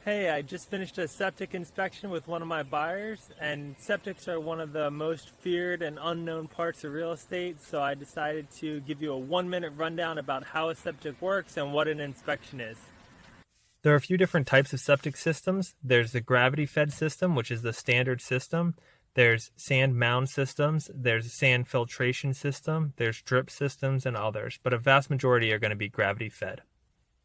Hey, I just finished a septic inspection with one of my buyers, and septics are one of the most feared and unknown parts of real estate, so I decided to give you a 1-minute rundown about how a septic works and what an inspection is. There are a few different types of septic systems. There's the gravity-fed system, which is the standard system. There's sand mound systems, there's a sand filtration system, there's drip systems, and others, but a vast majority are going to be gravity-fed.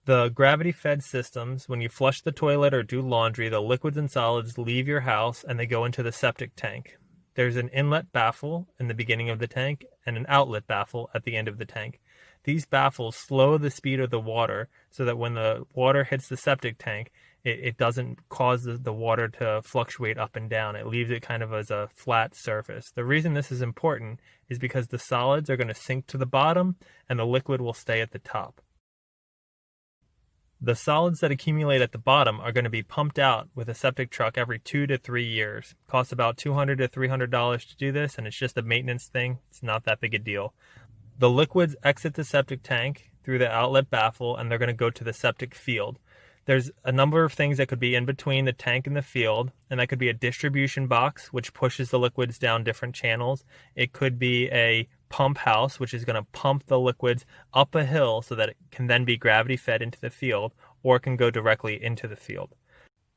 The gravity-fed systems, when you flush the toilet or do laundry, the liquids and solids leave your house and they go into the septic tank. There's an inlet baffle in the beginning of the tank and an outlet baffle at the end of the tank. These baffles slow the speed of the water so that when the water hits the septic tank, it doesn't cause the water to fluctuate up and down. It leaves it kind of as a flat surface. The reason this is important is because the solids are going to sink to the bottom and the liquid will stay at the top. The solids that accumulate at the bottom are going to be pumped out with a septic truck every 2 to 3 years. It costs about $200 to $300 to do this, and it's just a maintenance thing. It's not that big a deal. The liquids exit the septic tank through the outlet baffle, and they're going to go to the septic field. There's a number of things that could be in between the tank and the field, and that could be a distribution box, which pushes the liquids down different channels. It could be a pump house, which is going to pump the liquids up a hill so that it can then be gravity fed into the field, or it can go directly into the field.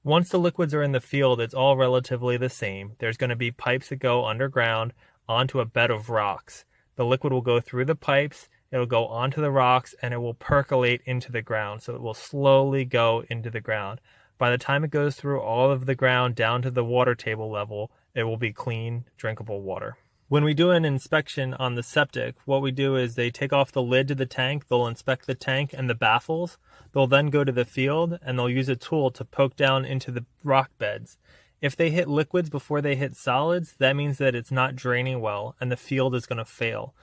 Once the liquids are in the field, it's all relatively the same. There's going to be pipes that go underground onto a bed of rocks. The liquid will go through the pipes, it'll go onto the rocks, and it will percolate into the ground. So it will slowly go into the ground. By the time it goes through all of the ground down to the water table level, it will be clean, drinkable water. When we do an inspection on the septic, what we do is they take off the lid to the tank, they'll inspect the tank and the baffles, they'll then go to the field and they'll use a tool to poke down into the rock beds. If they hit liquids before they hit solids, that means that it's not draining well and the field is going to fail.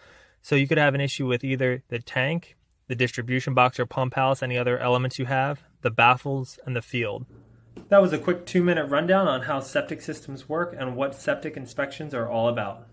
So you could have an issue with either the tank, the distribution box or pump house, any other elements you have, the baffles, and the field. That was a quick 2-minute rundown on how septic systems work and what septic inspections are all about.